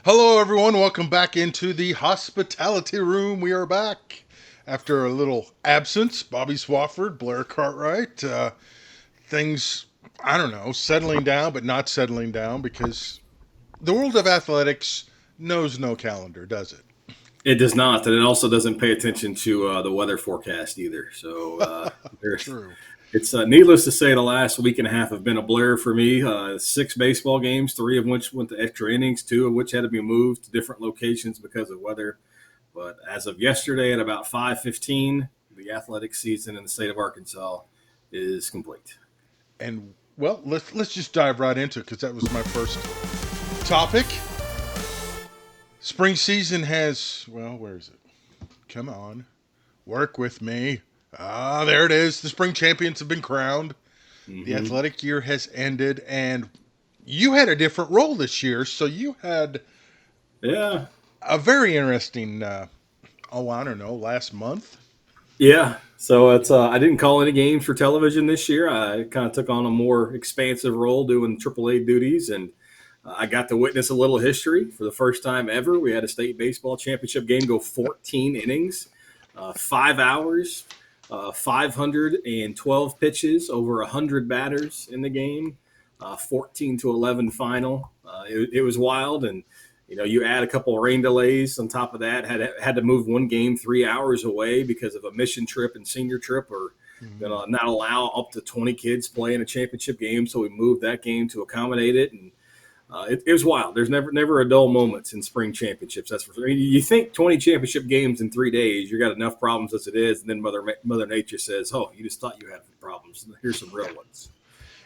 Hello, everyone. Welcome back into the hospitality room. We are back after a little absence. Bobby Swofford, Blair Cartwright. Things, I don't know, settling down, but not settling down because the world of athletics knows no calendar, does It does not, and it also doesn't pay attention to the weather forecast either. So it? there's, True. it's needless to say, the last week and a half have been a blur for me. Six baseball games, three of which went to extra innings, two of which had to be moved to different locations because of weather. But as of yesterday, at about 5:15, the athletic season in the state of Arkansas is complete. And well, let's just dive right into it because that was my first topic. Spring season has where is it? Come on, work with me. Ah, there it is. The spring champions have been crowned. The hmm athletic year has ended, and you had a different role this year. So you had Yeah, a very interesting, I don't know, last month. Yeah, so it's I didn't call any games for television this year. I kind of took on a more expansive role doing AAA duties, and I got to witness a little history for the first time ever. We had a state baseball championship game go 14 innings, 5 hours, 512 pitches, over 100 batters in the game, 14-11 final. It was wild, and you add a couple of rain delays on top of that. Had to move one game 3 hours away because of a mission trip and senior trip, or Mhm. gonna not allow up to 20 kids playing a championship game. So we moved that game to accommodate it, and it was wild. There's never a dull moments in spring championships. That's for sure. I mean, you think 20 championship games in 3 days, you got enough problems as it is, and then Mother Nature says, "Oh, you just thought you had problems. Here's some real ones."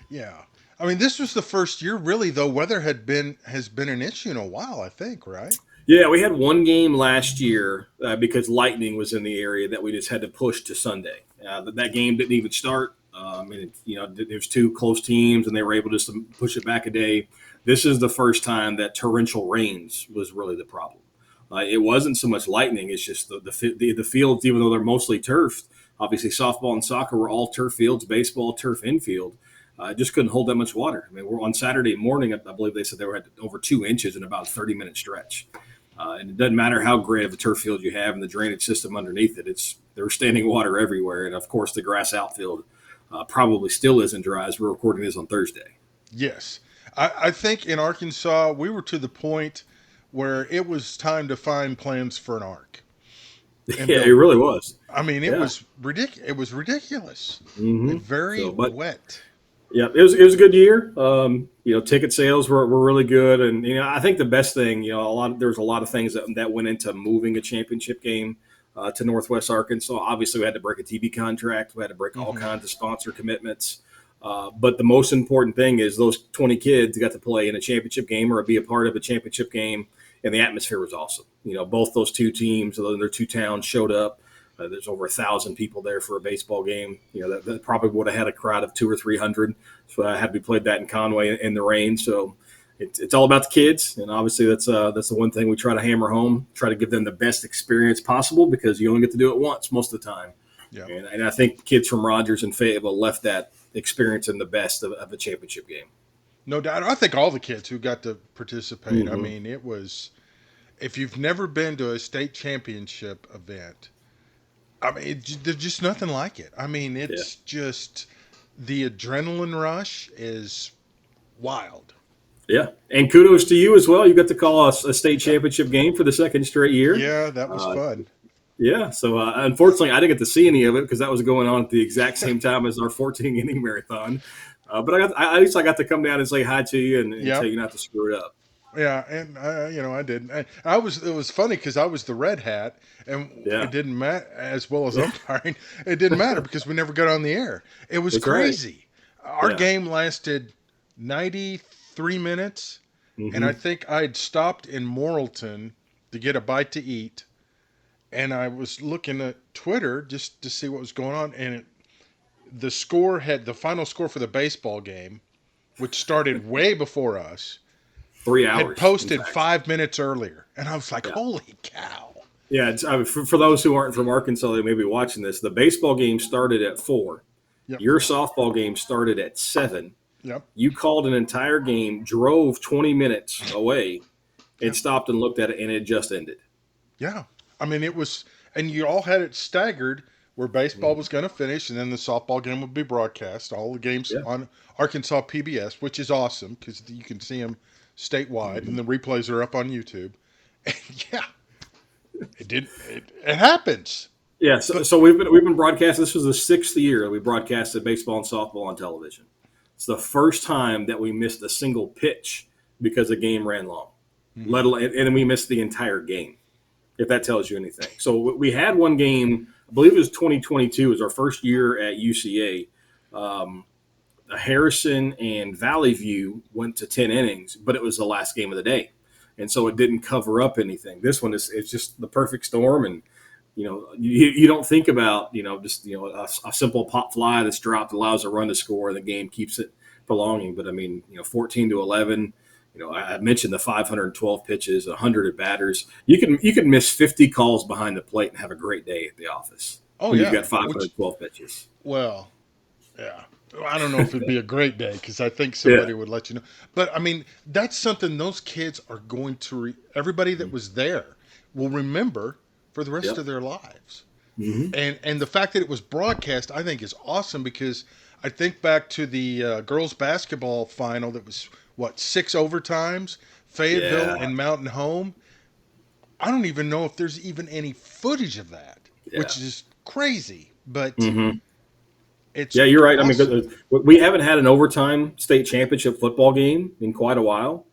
Yeah, I mean, this was the first year, really, though. Weather has been an issue in a while. I think, right? Yeah, we had one game last year because lightning was in the area that we just had to push to Sunday. That game didn't even start. There's two close teams, and they were able just to push it back a day. This is the first time that torrential rains was really the problem. It wasn't so much lightning; it's just the fields, even though they're mostly turfed. Obviously, softball and soccer were all turf fields. Baseball, turf infield. Just couldn't hold that much water. I mean, we're on Saturday morning. I believe they said they were at over 2 inches in about a 30-minute stretch. And it doesn't matter how great of a turf field you have and the drainage system underneath it. There's standing water everywhere, and of course the grass outfield probably still isn't dry as we're recording this on Thursday. Yes, I think in Arkansas we were to the point where it was time to find plans for an ark and Yeah, it build really one. was. I mean, it Yeah. was ridiculous. It was ridiculous and So, very but wet. yeah, it was a good year. Ticket sales were really good, and I think the best thing, there's a lot of things that went into moving a championship game to Northwest Arkansas. Obviously, we had to break a TV contract. We had to break all Hmm. kinds of sponsor commitments. But the most important thing is those 20 kids got to play in a championship game or be a part of a championship game, and the atmosphere was awesome. Both those two teams, their two towns showed up. There's over 1,000 people there for a baseball game. That probably would have had a crowd of 200 or 300. So had we played that in Conway in the rain. So it's all about the kids, and obviously that's the one thing we try to hammer home. Try to give them the best experience possible because you only get to do it once most of the time. Yeah, And I think kids from Rogers and Fayetteville left that experience in the best of a championship game. no doubt. I think all the kids who got to participate. I Mm-hmm. mean, it was. If you've never been to a state championship event, I mean, there's just nothing like it. I mean, Yeah. it's just the adrenaline rush is wild. Yeah, and kudos to you as well. You got to call a state Yep. championship game for the second straight year. Yeah, that was Uh, fun. Yeah, so unfortunately, I didn't get to see any of it because that was going on at the exact same time as our 14 inning marathon. But at least I got to come down and say hi to you and tell Yep. you not to screw it up. Yeah, and I didn't. I was. It was funny because I was the red hat, and it Yeah, didn't matter as well as yeah, umpiring. It didn't matter because we never got on the air. It was that's right. crazy. Our Yeah, game lasted 93 minutes, and I hmm think I'd stopped in Morrilton to get a bite to eat, and I was looking at Twitter just to see what was going on, and the final score for the baseball game, which started way before us, three had hours, in posted fact. 5 minutes earlier, and I was like, Yeah, "Holy cow!" yeah. For those who aren't from Arkansas, they may be watching this. The baseball game started at 4. Yep, Your softball game started at 7. yep. You called an entire game, drove 20 minutes away, and Yeah. stopped and looked at it, and it just ended. Yeah. I mean, it was, and you all had it staggered where baseball was going to finish, and then the softball game would be broadcast. All the games Yeah. on Arkansas PBS, which is awesome because you can see them statewide, and the replays are up on YouTube. And yeah, it did. It happens. Yeah, so, But so we've been broadcasting. This was the 6th year that we broadcasted baseball and softball on television. It's the first time that we missed a single pitch because the game ran long. mhm. Let alone, and then we missed the entire game. If that tells you anything. So we had one game. I believe it was 2022. It was our first year at UCA. Um, Harrison and Valley View went to 10 innings, but it was the last game of the day, and so it didn't cover up anything. This one is it's just the perfect storm, and you don't think about just a simple pop fly that's dropped allows a run to score, and the game keeps it prolonging. But I mean, 14-11. I mentioned the 512 pitches, 100 at batters. You can miss 50 calls behind the plate and have a great day at the office Oh when you've yeah, got which 512 pitches. well, yeah. I don't know if it'd be a great day because I think Yeah, somebody would let you know. But I mean, that's something those kids are going to. Everybody that was there will remember for the rest yep. of their lives. Hmm. And the fact that it was broadcast, I think, is awesome because I think back to the girls basketball final that was what 6 overtimes, Fayetteville Yeah, and Mountain Home. I don't even know if there's even any footage of that, yeah. which is crazy, but Hmm. it's Yeah, you're right. I mean, awesome. we haven't had an overtime state championship football game in quite a while.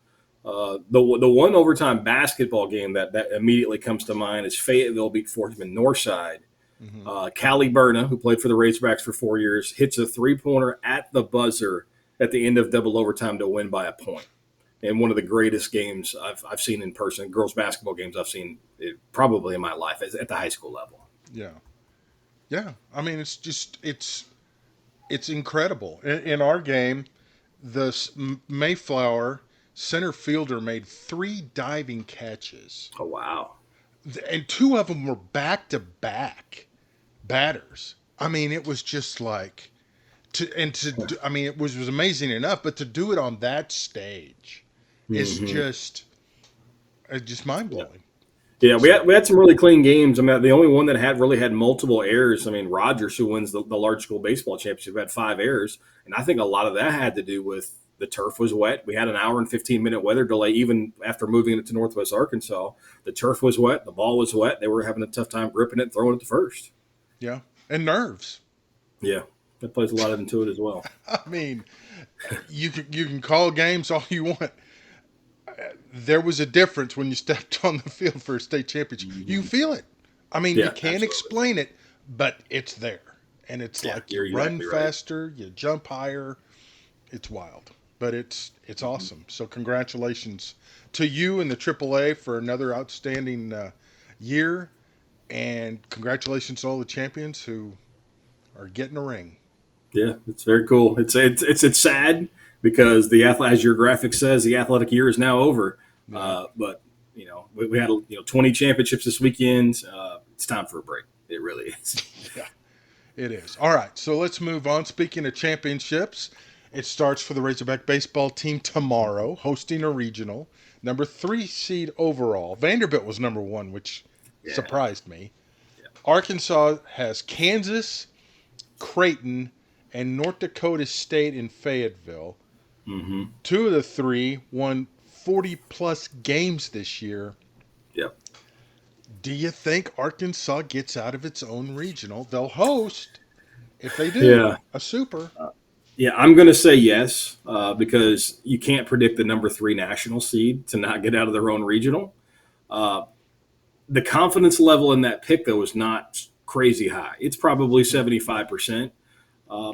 The one overtime basketball game that immediately comes to mind is Fayetteville beat Fort Smith Northside. Hmm. Callie Berna, who played for the Razorbacks for 4 years, hits a 3-pointer at the buzzer at the end of double overtime to win by a point. And one of the greatest games I've seen in person, girls basketball games I've seen probably in my life at the high school level. Yeah, yeah. I mean, it's just it's incredible. In our game, the Mayflower center fielder made 3 diving catches, Oh, wow. and 2 of them were back to back batters. I mean, it was just like I mean, it was amazing enough, but to do it on that stage is Hmm. just mind Yeah. blowing. Yeah, we So had, we had some really clean games. I mean, the only one that had really had multiple errors. I mean, Rogers, who wins the large school baseball championship, had 5 errors, and I think a lot of that had to do with the turf was wet. We had an hour and 15-minute weather delay even after moving it to Northwest Arkansas. The turf was wet, the ball was wet. They were having a tough time gripping it, and throwing it to first. yeah, and nerves. Yeah, that plays a lot into it as well. I mean, you can call games all you want. There was a difference when you stepped on the field for a state championship. You Mhm. feel it. I mean, you Yeah, can't absolutely. explain it, but it's there. And it's Yeah, like you you're run exactly right. faster, you jump higher. It's wild, but it's Mhm. awesome. So congratulations to you and the AAA for another outstanding year, and congratulations to all the champions who are getting a ring. Yeah, it's very cool. It's sad because as your graphic says, the athletic year is now over. Yeah, But we had 20 championships this weekend. It's time for a break. It really is. yeah, it is. All right, so let's move on. Speaking of championships, it starts for the Razorback baseball team tomorrow, hosting a regional. Number 3 seed overall. Vanderbilt was number 1, which Yeah, surprised me. yeah. Arkansas has Kansas, Creighton, and North Dakota State in Fayetteville. Hmm. 2 of the 3 won 40 plus games this year. Yep. Do you think Arkansas gets out of its own regional? They'll host, if they do, Yeah. a super. Yeah, I'm going to say yes because you can't predict the number 3 national seed to not get out of their own regional. Uh, the confidence level in that pick, though, is not crazy high. It's probably 75%.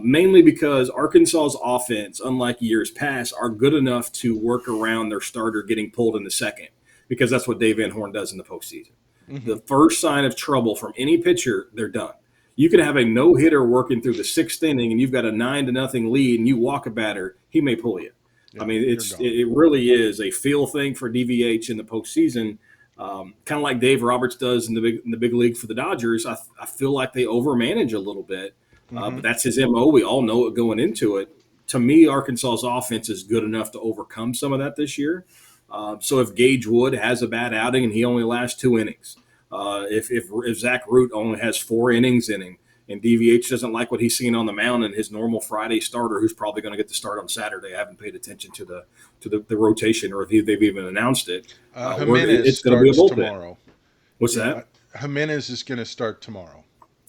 Mainly because Arkansas's offense, unlike years past, are good enough to work around their starter getting pulled in the second, because that's what Dave Van Horn does in the postseason. The Hmm. first sign of trouble from any pitcher, they're done. You could have a no hitter working through the 6th inning, and you've got a 9-0 lead, and you walk a batter, he may pull you. I Yeah, mean, you're gone. it really is a feel thing for DVH in the postseason. Kind of like Dave Roberts does in the big league for the Dodgers. I feel like they overmanage a little bit, Hmm. but that's his MO. We all know it going into it. To me, Arkansas's offense is good enough to overcome some of that this year. So if Gage Wood has a bad outing and he only lasts 2 innings, if Zach Root only has 4 innings in him, and DVH doesn't like what he's seeing on the mound and his normal Friday starter, who's probably going to get the start on Saturday. I haven't paid attention to the rotation or if they've even announced it. Jimenez It's going to be a starts bullpen. tomorrow. What's Yeah, that? Jimenez is going to start tomorrow.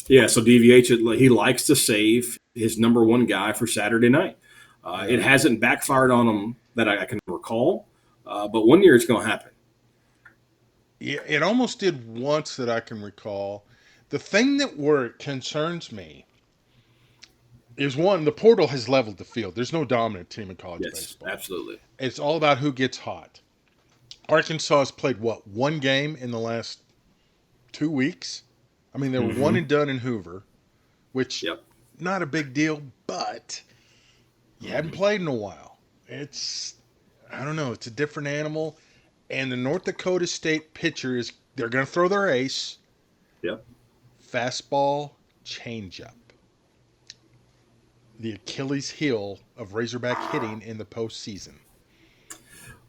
Yeah, so DVH, he likes to save his number one guy for Saturday night. Yeah. It hasn't backfired on him that I can recall, but one year it's going to happen. Yeah, it almost did once that I can recall. The thing where it concerns me is one, the portal has leveled the field. There's no dominant team in college Yes, baseball. absolutely. It's all about who gets hot. Arkansas has played what, one game in the last 2 weeks? I mean, they were one Mm-hmm. and done in Hoover, which Yep. not a big deal, but you haven't played in a while. It's I don't know, it's a different animal. And the North Dakota State pitcher is they're gonna throw their ace. Yep. Fastball changeup. The Achilles heel of Razorback hitting in the postseason.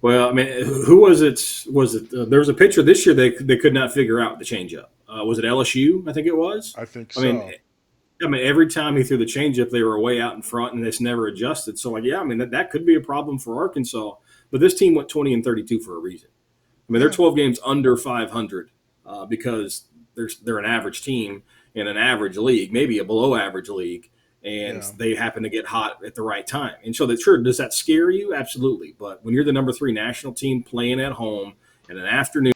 Well, I mean, who was it? Was it there was a pitcher this year they could not figure out the changeup? Was it LSU? I think it was. I think I mean, so. every time he threw the changeup, they were way out in front, and it's never adjusted. So, like, yeah, I mean that could be a problem for Arkansas. But this team went 20-32 for a reason. I mean, they're Yeah. 12 games under 500 because they're an average team in an average league, maybe a below average league, and Yeah. they happen to get hot at the right time. And so, that sure, does that scare you? Absolutely. But when you're the number 3 national team playing at home in an afternoon,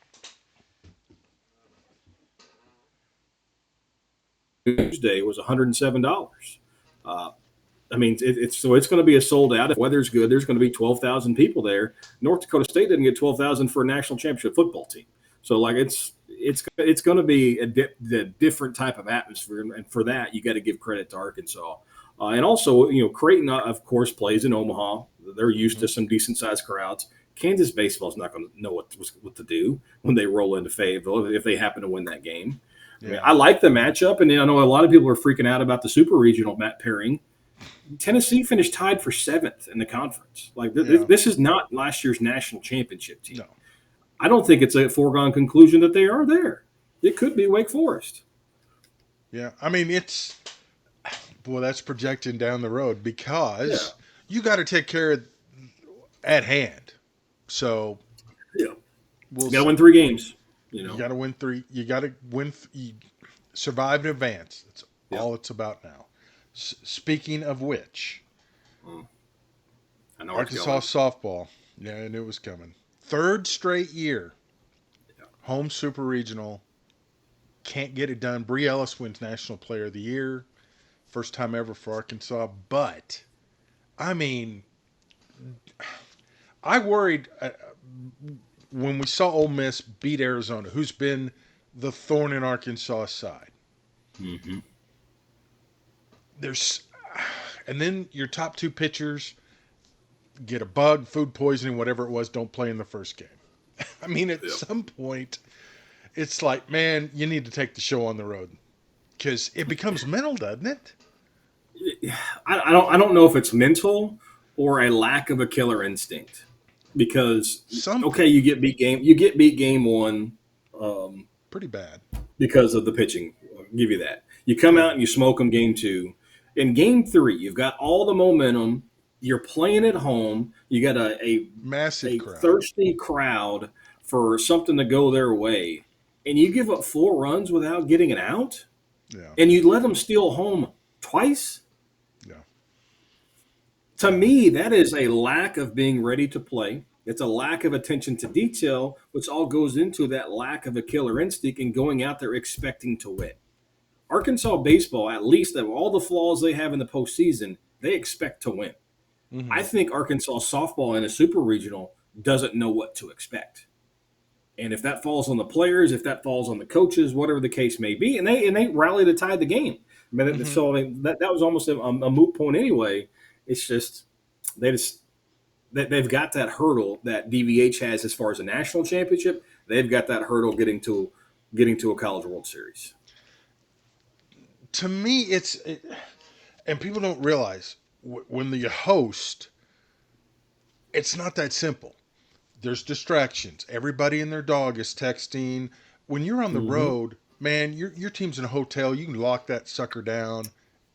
Tuesday was $107. Uh, I mean, it's going to be a sold out. If weather's good, there's going to be 12,000 people there. North Dakota State didn't get 12,000 for a national championship football team. So, like, it's going to be a different type of atmosphere, and for that, you got to give credit to Arkansas. And also, Creighton, of course, plays in Omaha. They're used Mm-hmm. to some decent sized crowds. Kansas baseball is not going to know what to do when they roll into Fayetteville if they happen to win that game. I mean, Yeah. I like the matchup, and I know a lot of people are freaking out about the super regional pairing. Tennessee finished tied for 7th in the conference. Like Yeah. this is not last year's national championship team. No. I don't think it's a foregone conclusion that they are there. It could be Wake Forest. Yeah. I mean, that's projecting down the road Yeah, because you got to take care of at hand. So yeah. we'll You got to see. win 3 games. You got to win three. You got to win. Survive in advance. That's Yeah. all it's about now. Speaking of which, I know where it's Arkansas going. softball. Yeah, I knew it was coming. Third straight year, Yeah. home super regional. Can't get it done. Bree Ellis wins National Player of the Year. First time ever for Arkansas. But, I mean, I worried when we saw Ole Miss beat Arizona, who's been the thorn in Arkansas' side. Mm-hmm. There's, and then your top 2 pitchers get a bug, food poisoning, whatever it was, don't play in the first game. I mean, at Yeah. some point, it's like, man, you need to take the show on the road because it becomes mental, doesn't it? I don't know if it's mental or a lack of a killer instinct because okay, Something you get beat game 1 um, pretty bad. because of the pitching. I'll give you that. You come Yeah, out and you smoke them game 2. In game 3, you've got all the momentum. You're playing at home. You got massive a crowd. thirsty crowd for something to go their way, and you give up 4 runs without getting it out, Yeah, and you let them steal home twice. yeah, To yeah. me, that is a lack of being ready to play. It's a lack of attention to detail, which all goes into that lack of a killer instinct and going out there expecting to win. Arkansas baseball, at least of all the flaws they have in the postseason, they expect to win. I Hmm. think Arkansas softball in a super regional doesn't know what to expect. And if that falls on the players, if that falls on the coaches, whatever the case may be, and they rally to tie the game. I mean, Hmm. so I mean, that was almost a moot point anyway. It's just they just they've got that hurdle that DVH has as far as a national championship. They've got that hurdle getting to a College World Series. To me, and people don't realize when the host, it's not that simple. There's distractions. Everybody and their dog is texting. When you're on the Mm-hmm. road, man, your team's in a hotel. You can lock that sucker down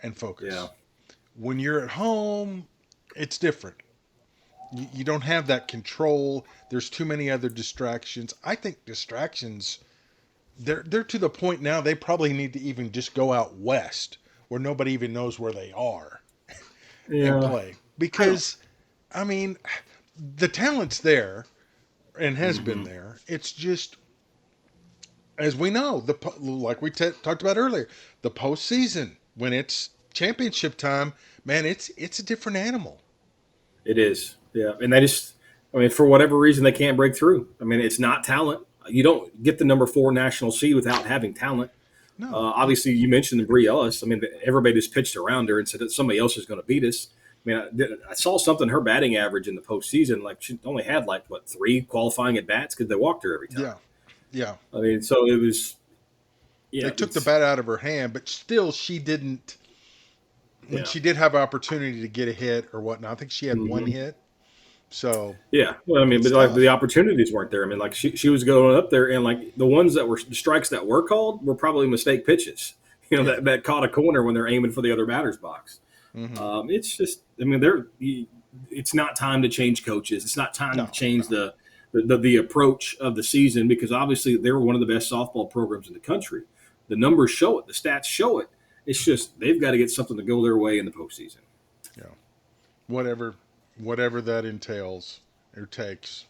and Yeah. focus. When you're at home, it's different. You don't have that control. There's too many other distractions. I think distractions they're to the point now they probably need to even just go out west where nobody even knows where they are and Yeah. play I don't. because I mean the talent's there and has been Mm-hmm. there. It's just as we know like we talked about earlier, the postseason when it's championship time, man, it's a different animal. It is. Yeah. And they just, I mean, for whatever reason, they can't break through. I mean, it's not talent. You don't get the number 4 national seed without having talent. No, Obviously, you mentioned the Brie Ellis. I mean, everybody just pitched around her and said that somebody else is going to beat us. I mean, I saw something, her batting average in the postseason, like she only had like, what, 3 qualifying at bats because they walked her every time. yeah, yeah. I mean, so it was, They yeah, took the it's, bat out of her hand, but still she didn't. When yeah. she did have opportunity to get a hit or whatnot, I think she had one Hmm. hit. So Yeah, well, I mean, it's but like the tough. opportunities weren't there. I mean, like she was going up there, and like the ones that were the strikes that were called were probably mistake pitches. You know, Yeah. that caught a corner when they're aiming for the other batter's box. Hmm. It's just, I mean, they're it's not time to change coaches. It's not time to No, change no. the approach of the season because obviously they're one of the best softball programs in the country. The numbers show it. The stats show it. It's just they've got to get something to go their way in the postseason. Yeah. Whatever, whatever that entails or takes,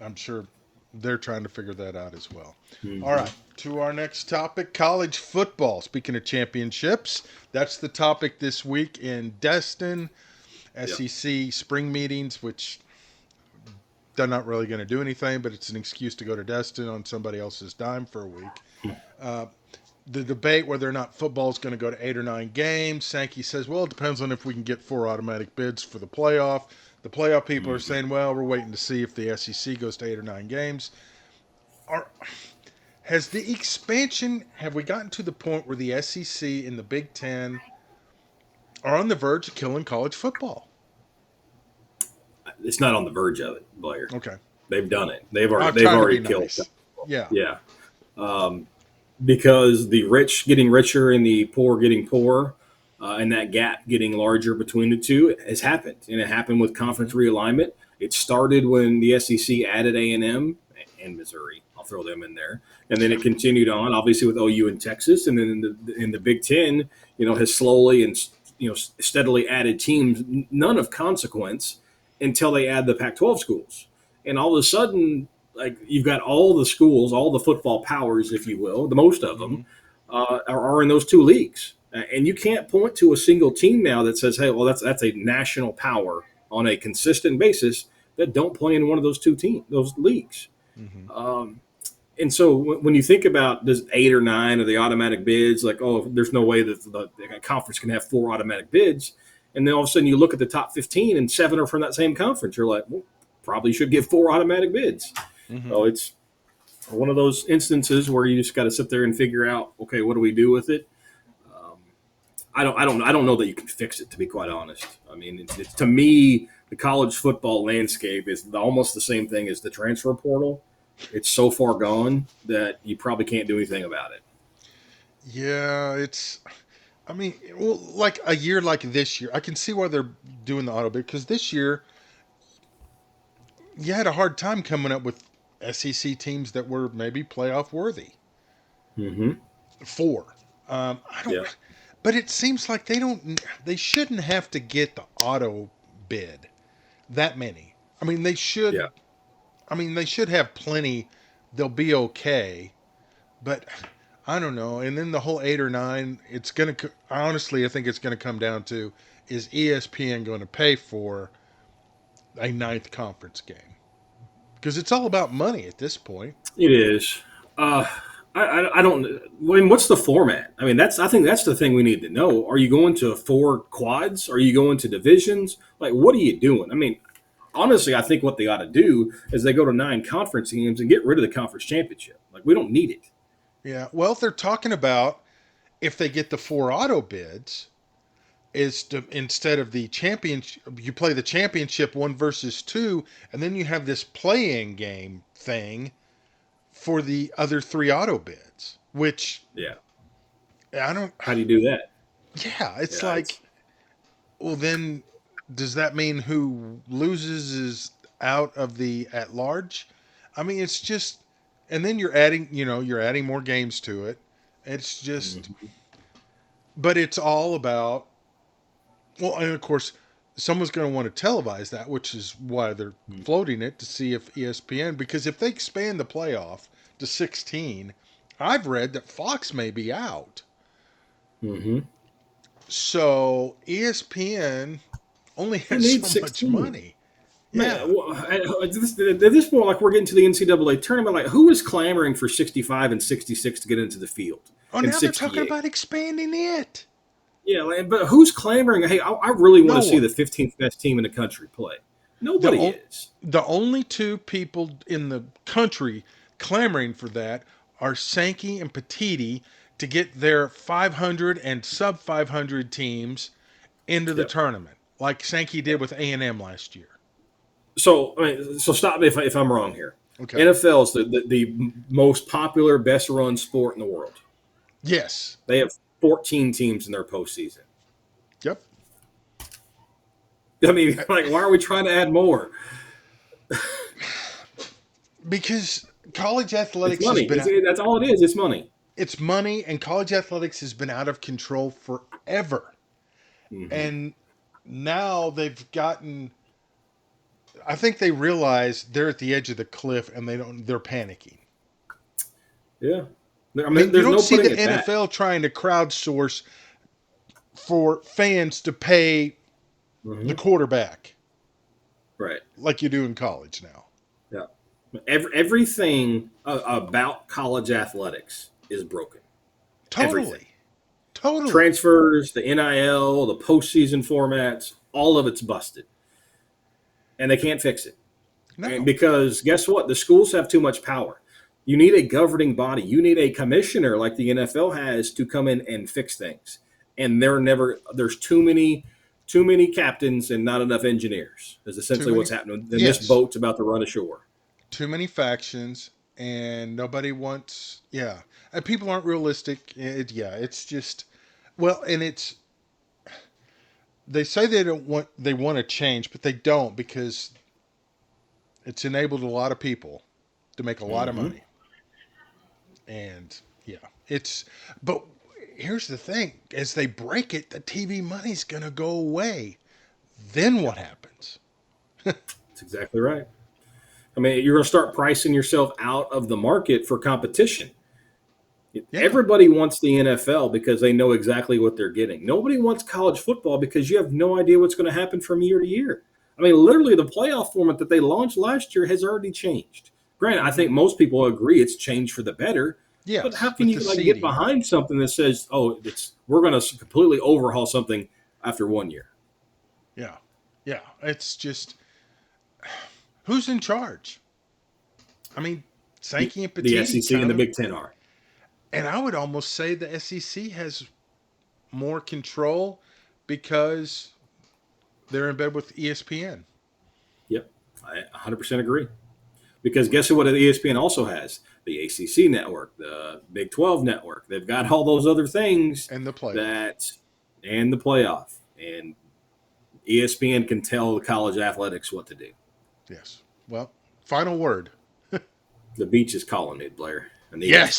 I'm sure they're trying to figure that out as well. All Mm-hmm. right. To our next topic, college football. Speaking of championships, that's the topic this week in Destin. Yep. SEC spring meetings, which they're not really going to do anything, but it's an excuse to go to Destin on somebody else's dime for a week. Uh, the debate whether or not football is going to go to 8 or 9 games. Sankey says, well, it depends on if we can get 4 automatic bids for the playoff. The playoff people are Mm-hmm. saying, well, we're waiting to see if the SEC goes to 8 or 9 games. Are, has the expansion, have we gotten to the point where the SEC and the Big Ten are on the verge of killing college football? It's not on the verge of it, Blair. Okay. They've done it. They've already I'm they've trying to already be killed. nice. Yeah. Yeah, um, because the rich getting richer and the poor getting poorer, and that gap getting larger between the two has happened, and it happened with Hmm. conference realignment. It started when the SEC added A&M and Missouri. I'll throw them in there, and then Yeah. it continued on, obviously with OU and Texas, and then in the Big Ten, has slowly and steadily added teams, none of consequence, until they add the Pac-12 schools, and all of a sudden, like you've got all the schools, all the football powers, if you will, the most of Hmm. them are in those two leagues, and you can't point to a single team now that says, "Hey, well, that's a national power on a consistent basis that don't play in one of those those leagues." Hmm. Um, and so when you think about does 8 or 9 of the automatic bids, like, oh, there's no way that the conference can have 4 automatic bids. And then all of a sudden you look at the top 15 and 7 are from that same conference. You're like, well, probably should get 4 automatic bids. Hmm. So it's one of those instances where you just got to sit there and figure out, okay, what do we do with it? Um, I don't know that you can fix it, to be quite honest. I mean, it's to me, the college football landscape is almost the same thing as the transfer portal. It's so far gone that you probably can't do anything about it. Yeah, it's. I mean, well, like a year like this year, I can see why they're doing the auto bid because this year you had a hard time coming up with SEC teams that were maybe playoff worthy. Mm-hmm. Four. I don't. Yeah. But it seems like they don't. They shouldn't have to get the auto bid that many. I mean, they Yeah. should. I mean, they should have plenty. They'll be okay. But I don't know. And then the whole 8 or 9, it's gonna. Honestly, I think it's gonna come down to is ESPN going to pay for a ninth conference game? Because it's all about money at this point. It is. Uh, I don't. I mean, what's the format? I mean, I think that's the thing we need to know. Are you going to 4 quads? Are you going to divisions? Like, what are you doing? I mean, honestly, I think what they ought to do is they go to 9 conference games and get rid of the conference championship. Like, we don't need it. Yeah. Well, they're talking about if they get the 4 auto bids, is to, instead of the championship, you play the championship 1 versus 2, and then you have this playing game thing for the other three auto bids, which Yeah. I don't. How do you do that? Yeah, it's Yeah, like, well, then does that mean who loses is out of the at large? I mean, it's just, and then you're adding more games to it. It's just, Mhm. but it's all about, well, and of course, someone's going to want to televise that, which is why they're floating it to see if ESPN, because if they expand the playoff to 16, I've read that Fox may be out. Mm-hmm. So ESPN only Who has needs so much 16? money. Man, Yeah. at this point, like we're getting to the NCAA tournament, like who is clamoring for 65 and 66 to get into the field Oh, and now they're talking 68? about expanding it. Yeah, like, but who's clamoring? Hey, I really want No to see one. the 15th best team in the country play. The Nobody o- is. the only two people in the country clamoring for that are Sankey and Petiti to get their 500 and sub 500 teams into the Yep. tournament, like Sankey did Yep. with A&M last year. So, so stop me if I'm wrong here. Okay. NFL is the most popular, best run sport in the world. Yes. They have 14 teams in their postseason. Yep. I mean, like, why are we trying to add more? Because college It's athletics has money. been That's all it is. It's money. it's money, and college athletics has been out of control forever. Mm-hmm. And now they've gotten, I think they realize they're at the edge of the cliff and they're panicking. Yeah. I I mean, mean, you there's don't no see putting the it back. NFL trying to crowdsource for fans to pay the Mm-hmm. quarterback Right. like you do in college now. Yeah. Everything about college athletics is broken. Everything. Totally. Totally. Transfers, the NIL, the postseason formats, all of it's busted. And they can't fix it. And No. because guess what? The schools have too much power. You need a governing body. You need a commissioner like the NFL has to come in and fix things. And there's too many captains and not enough engineers. Is Too essentially many. what's happening. And this Yes. boat's about to run ashore. Too many factions, and nobody wants, yeah. And people aren't realistic. Yeah, it's just, well, and it's, they say they want to change, but they don't, because it's enabled a lot of people to make a lot of Mm-hmm. money. And yeah, it's, but here's the thing, as they break it, the TV money's going to go away. Then what happens? That's exactly right. I mean, you're going to start pricing yourself out of the market for competition. Yeah. Everybody wants the NFL because they know exactly what they're getting. Nobody wants college football because you have no idea what's going to happen from year to year. I mean, literally, the playoff format that they launched last year has already changed. Granted, I Hmm. think most people agree it's changed for the better. But how Yes, can with the you like get seeding. behind something that says, "Oh, it's we're going to completely overhaul something after 1 year"? Yeah. Yeah. It's just, who's in charge? I mean, The, Sankey and the Petiti SEC and kind the of, Big Ten are. and I would almost say the SEC has more control because they're in bed with ESPN. Yep, I 100% agree. Because guess what ESPN also has? The ACC network, the Big 12 network. They've got all those other things And the playoff. that, and the playoff. And ESPN can tell the college athletics what to do. Yes. Well, final word. The beach is calling me, Blair. I need it. Yes.